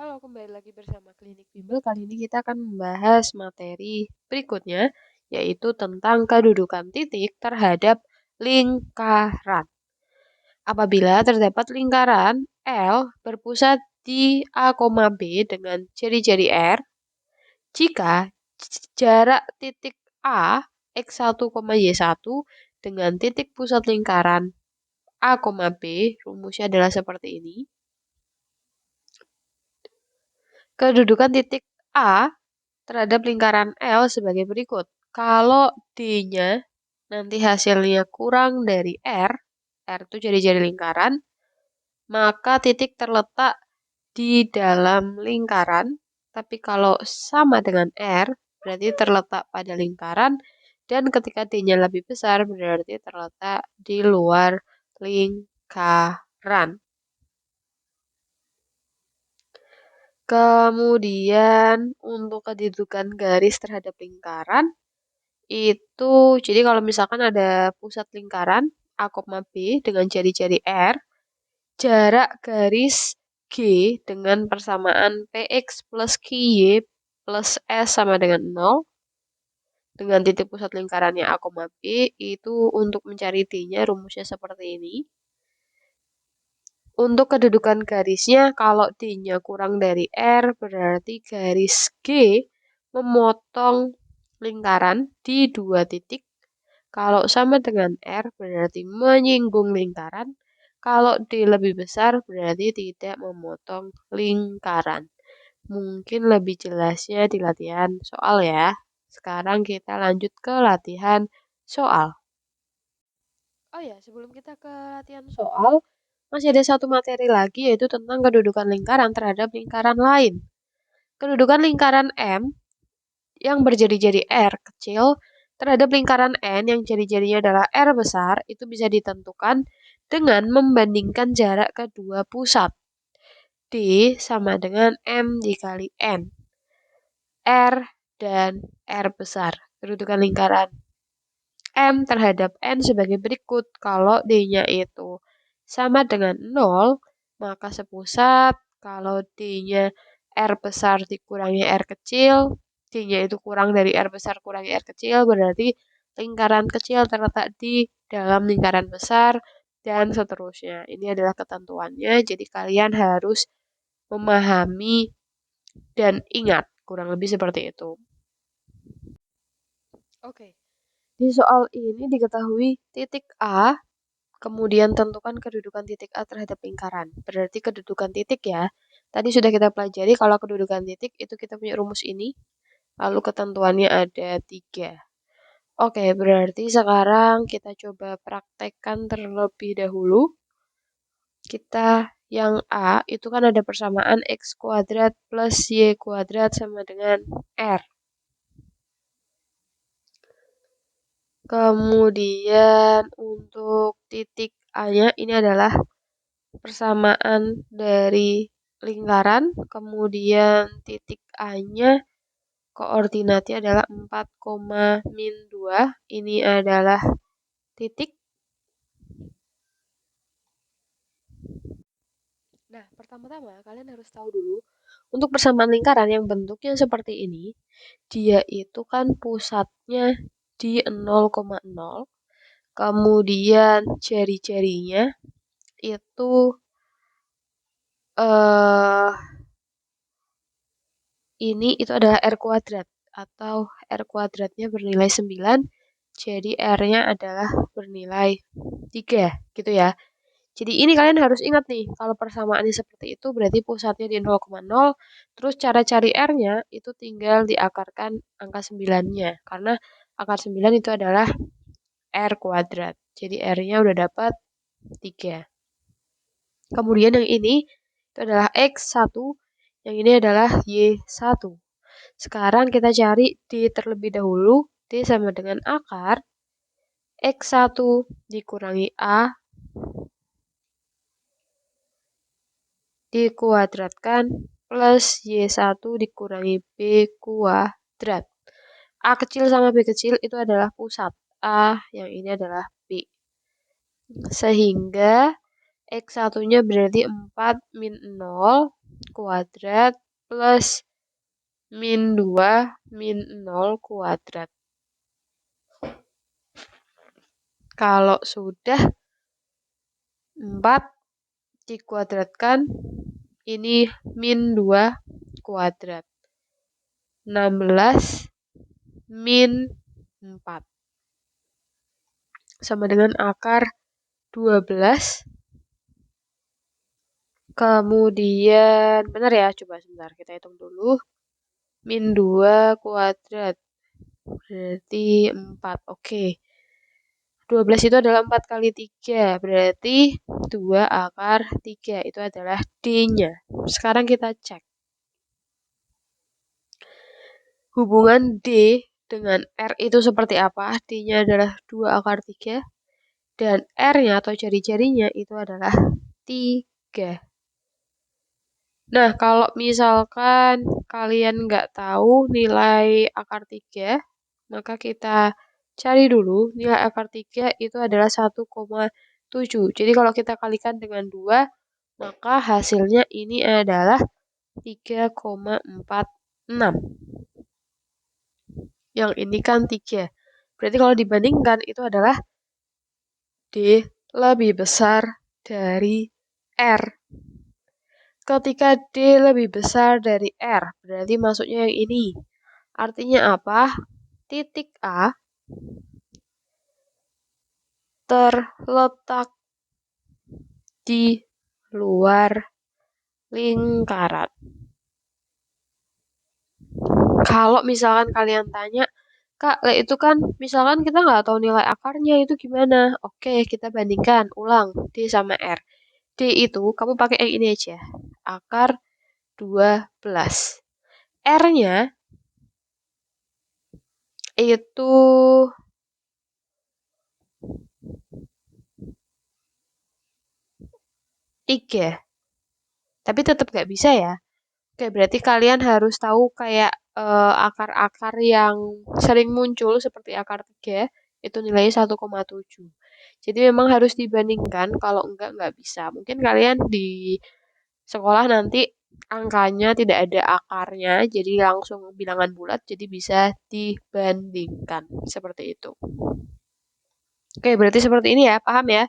Halo, kembali lagi bersama Klinik Bimbel. Kali ini kita akan membahas materi berikutnya, yaitu tentang kedudukan titik terhadap lingkaran. Apabila terdapat lingkaran L berpusat di A, B dengan jari-jari R, jika jarak titik A X1, Y1 dengan titik pusat lingkaran A, B, rumusnya adalah seperti ini. Kedudukan titik A terhadap lingkaran L sebagai berikut. Kalau D-nya nanti hasilnya kurang dari R itu jari-jari lingkaran, maka titik terletak di dalam lingkaran, tapi kalau sama dengan R, berarti terletak pada lingkaran, dan ketika D-nya lebih besar, berarti terletak di luar lingkaran. Kemudian untuk kedudukan garis terhadap lingkaran, itu jadi kalau misalkan ada pusat lingkaran A, B dengan jari-jari R, jarak garis G dengan persamaan PX plus QY plus S sama dengan 0, dengan titik pusat lingkarannya A, B, itu untuk mencari D-nya rumusnya seperti ini. Untuk kedudukan garisnya, kalau D-nya kurang dari R, berarti garis G memotong lingkaran di dua titik. Kalau sama dengan R, berarti menyinggung lingkaran. Kalau D lebih besar, berarti tidak memotong lingkaran. Mungkin lebih jelasnya di latihan soal ya. Sekarang kita lanjut ke latihan soal. Oh ya, sebelum kita ke latihan soal, masih ada satu materi lagi, yaitu tentang kedudukan lingkaran terhadap lingkaran lain. Kedudukan lingkaran M yang berjari-jari R kecil terhadap lingkaran N yang jari-jarinya adalah R besar, itu bisa ditentukan dengan membandingkan jarak kedua pusat. D sama dengan M dikali N. R dan R besar. Kedudukan lingkaran M terhadap N sebagai berikut. Kalau D-nya itu sama dengan 0, maka sepusat. Kalau D-nya R besar dikurangi R kecil, D-nya itu kurang dari R besar kurangi R kecil, berarti lingkaran kecil terletak di dalam lingkaran besar, dan seterusnya. Ini adalah ketentuannya, jadi kalian harus memahami dan ingat, kurang lebih seperti itu. Oke. Di soal ini diketahui titik A, kemudian tentukan kedudukan titik A terhadap lingkaran. Berarti kedudukan titik ya. Tadi sudah kita pelajari kalau kedudukan titik itu kita punya rumus ini. Lalu ketentuannya ada 3. Oke, berarti sekarang kita coba praktekkan terlebih dahulu. Kita yang A itu kan ada persamaan X kuadrat plus Y kuadrat sama dengan R. Kemudian untuk titik A-nya ini adalah persamaan dari lingkaran, kemudian titik A-nya koordinatnya adalah 4,-2. Ini adalah titik. Nah, pertama-tama kalian harus tahu dulu, untuk persamaan lingkaran yang bentuknya seperti ini, dia itu kan pusatnya di 0,0, kemudian jari-jarinya itu ini itu adalah R kuadrat, atau R kuadratnya bernilai 9, jadi R-nya adalah bernilai 3, gitu ya. Jadi ini kalian harus ingat nih, kalau persamaannya seperti itu berarti pusatnya di 0,0, terus cara cari R-nya itu tinggal diakarkan angka 9-nya, karena akar 9 itu adalah R kuadrat. Jadi R-nya udah dapat 3. Kemudian yang ini itu adalah X1, yang ini adalah Y1. Sekarang kita cari D terlebih dahulu. D sama dengan akar X1 dikurangi A dikuadratkan plus Y1 dikurangi B kuadrat. A kecil sama B kecil itu adalah pusat. A yang ini adalah B. Sehingga X1-nya berarti 4 min 0, kuadrat plus min 2 min 0 kuadrat. Kalau sudah 4 dikuadratkan, ini min 2 kuadrat. 16 min 4 sama dengan akar 12. Kemudian, benar ya? Coba sebentar, kita hitung dulu. Min 2 kuadrat, berarti 4. Oke. 12 itu adalah 4 kali 3, berarti 2 akar 3. Itu adalah D-nya. Sekarang kita cek. Hubungan D dengan R itu seperti apa? D-nya adalah 2 akar 3. Dan R-nya atau jari-jarinya itu adalah 3. Nah, kalau misalkan kalian nggak tahu nilai akar 3, maka kita cari dulu nilai akar 3 itu adalah 1,7. Jadi kalau kita kalikan dengan 2, maka hasilnya ini adalah 3,46. Yang ini kan 3. Berarti kalau dibandingkan itu adalah D lebih besar dari R. Ketika D lebih besar dari R, berarti masuknya yang ini. Artinya apa? Titik A terletak di luar lingkaran. Kalau misalkan kalian tanya, Kak, itu kan misalkan kita nggak tahu nilai akarnya itu gimana? Oke, kita bandingkan ulang D sama R. D itu kamu pakai yang ini aja. Akar 12. R-nya itu 3. Tapi tetap nggak bisa ya. Oke, berarti kalian harus tahu kayak akar-akar yang sering muncul seperti akar 3, itu nilainya 1,7. Jadi memang harus dibandingkan, kalau enggak bisa. Mungkin kalian di sekolah nanti angkanya tidak ada akarnya, jadi langsung bilangan bulat, jadi bisa dibandingkan. Seperti itu. Oke, berarti seperti ini ya, paham ya?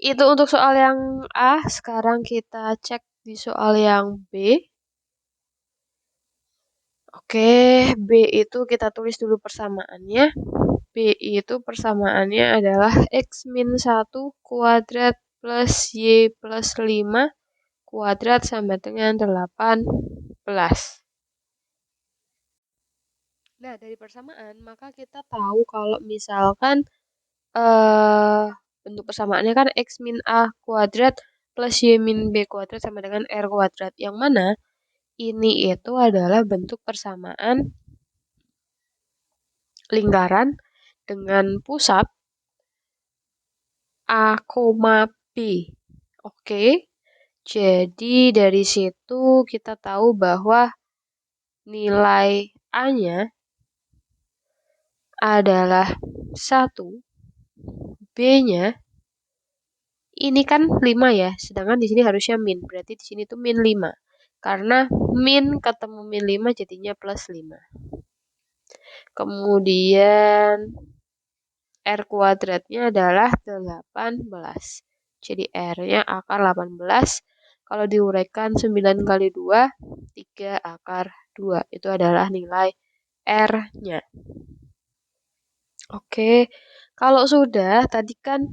Itu untuk soal yang A, sekarang kita cek di soal yang B. Oke, B itu kita tulis dulu persamaannya. B itu persamaannya adalah X min 1 kuadrat plus Y plus 5 kuadrat sama dengan 18. Nah, dari persamaan, maka kita tahu kalau misalkan bentuk persamaannya kan X min A kuadrat plus Y min B kuadrat sama dengan R kuadrat. Yang mana ini itu adalah bentuk persamaan lingkaran dengan pusat A, B. Oke, jadi dari situ kita tahu bahwa nilai A-nya adalah 1, B-nya ini kan 5 ya, sedangkan di sini harusnya min, berarti di sini tuh min 5. Karena min ketemu min 5 jadinya plus 5. Kemudian R kuadratnya adalah 18. Jadi R-nya akar 18. Kalau diuraikan 9 kali 2, 3 akar 2. Itu adalah nilai R-nya. Oke, kalau sudah, tadi kan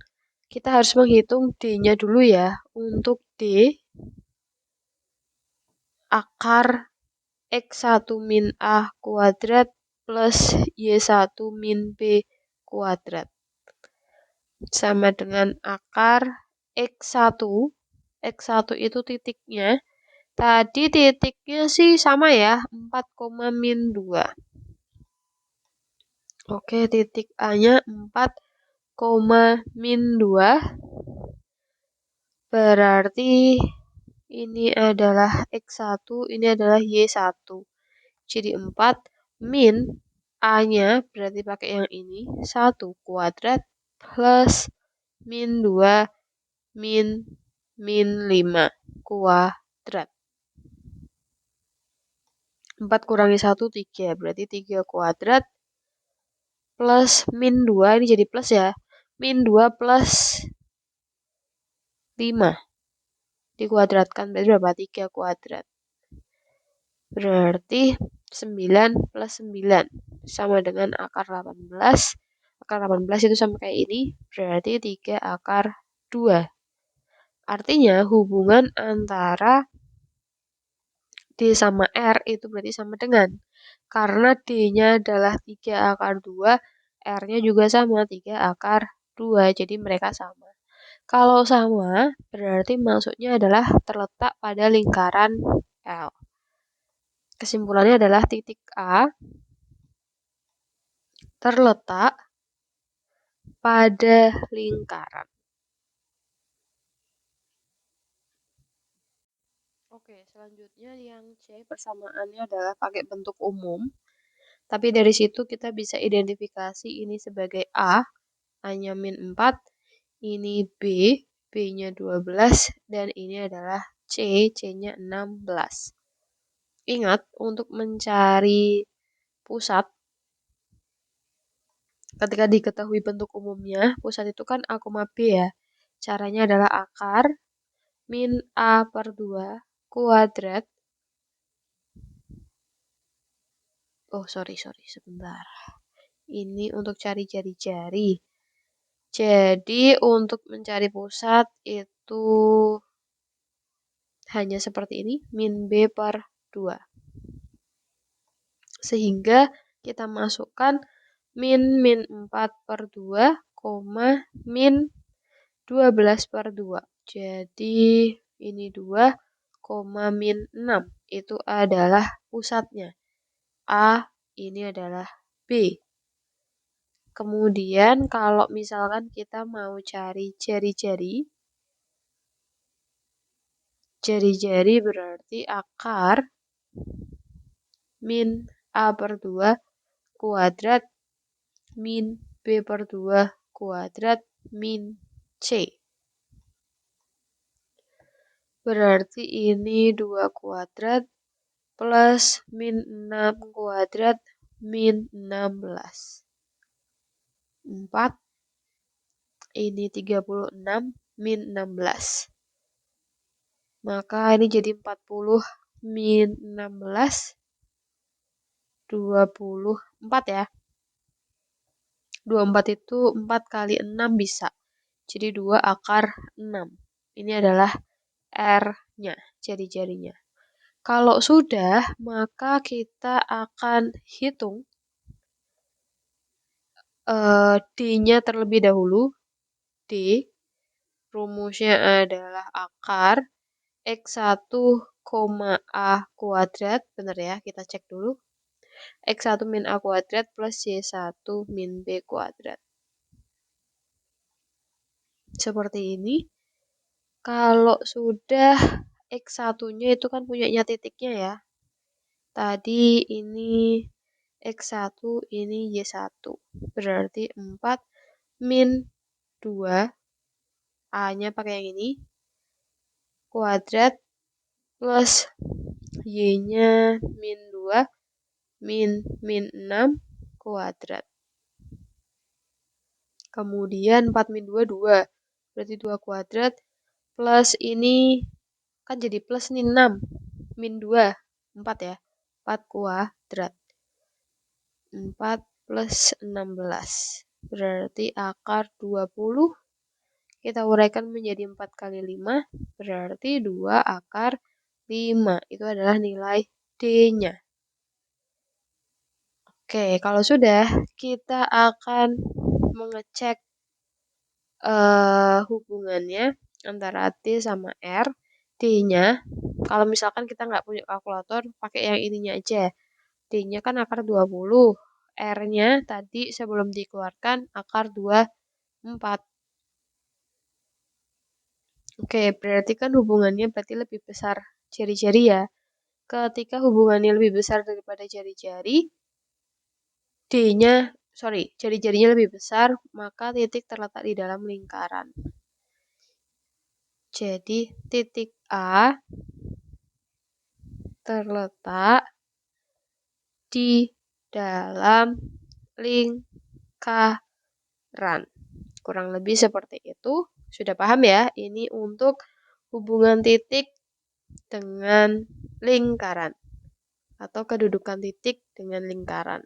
kita harus menghitung D-nya dulu ya. Untuk D, akar X1 min A kuadrat plus Y1 min B kuadrat. Sama dengan akar X1. X1 itu titiknya. Tadi titiknya sih sama ya, 4, min 2. Oke, titik A-nya 4, min 2. Berarti ini adalah X1, ini adalah Y1. Jadi 4 min A-nya berarti pakai yang ini, 1 kuadrat plus min 2 min 5 kuadrat. 4 kurangi 1, 3. Berarti 3 kuadrat plus min 2. Ini jadi plus ya. Min 2 plus 5. Dikuadratkan berarti berapa? 3 kuadrat. Berarti 9 plus 9 sama dengan akar 18. Akar 18 itu sama kayak ini. Berarti 3 akar 2. Artinya hubungan antara D sama R itu berarti sama dengan. Karena D-nya adalah 3 akar 2, R-nya juga sama 3 akar 2. Jadi mereka sama. Kalau sama, berarti maksudnya adalah terletak pada lingkaran L. Kesimpulannya adalah titik A terletak pada lingkaran. Oke, selanjutnya yang C persamaannya adalah pakai bentuk umum. Tapi dari situ kita bisa identifikasi ini sebagai A, A-nya min 4, ini B, B-nya 12, dan ini adalah C, C-nya 16. Ingat, untuk mencari pusat, ketika diketahui bentuk umumnya, pusat itu kan A, B ya. Caranya adalah akar min A per 2 kuadrat. Oh, sorry, sebentar. Ini untuk cari jari-jari. Jadi, untuk mencari pusat itu hanya seperti ini, min B per 2. Sehingga kita masukkan min 4 per 2, min 12 per 2. Jadi, ini 2, min 6. Itu adalah pusatnya. A, ini adalah B. Kemudian kalau misalkan kita mau cari jari-jari, jari-jari berarti akar min A per 2 kuadrat min B per 2 kuadrat min C. Berarti ini 2 kuadrat plus min 6 kuadrat min 16. 4. Ini 36 min 16. Maka ini jadi 40 min 16. 24 ya. 24 itu 4 kali 6 bisa. Jadi 2 akar 6. Ini adalah R-nya, jari-jarinya. Kalau sudah, maka kita akan hitung D-nya terlebih dahulu. D, rumusnya adalah akar X1, A kuadrat. Benar ya, kita cek dulu. X1 min A kuadrat plus Y1 min B kuadrat. Seperti ini. Kalau sudah X1-nya itu kan punyanya titiknya ya. Tadi ini X1, ini Y1. Berarti 4 min 2. A-nya pakai yang ini. Kuadrat plus Y-nya min 2 min 6 kuadrat. Kemudian 4 min 2, 2. Berarti 2 kuadrat plus ini kan jadi plus nih 6. Min 2, 4 ya. 4 kuadrat. 4 plus 16. Berarti akar 20. Kita uraikan menjadi 4 kali 5. Berarti 2 akar 5. Itu adalah nilai D-nya. Oke, kalau sudah, kita akan mengecek hubungannya antara T sama R. D-nya, kalau misalkan kita nggak punya kalkulator, pakai yang ininya aja. D-nya kan akar 20. R-nya tadi sebelum dikeluarkan akar 24. Oke, berarti kan hubungannya berarti lebih besar jari-jari ya. Ketika hubungannya lebih besar daripada jari-jari, D-nya, jari-jarinya lebih besar, maka titik terletak di dalam lingkaran. Jadi titik A terletak di dalam lingkaran. Kurang lebih seperti itu. Sudah paham ya? Ini untuk hubungan titik dengan lingkaran atau kedudukan titik dengan lingkaran.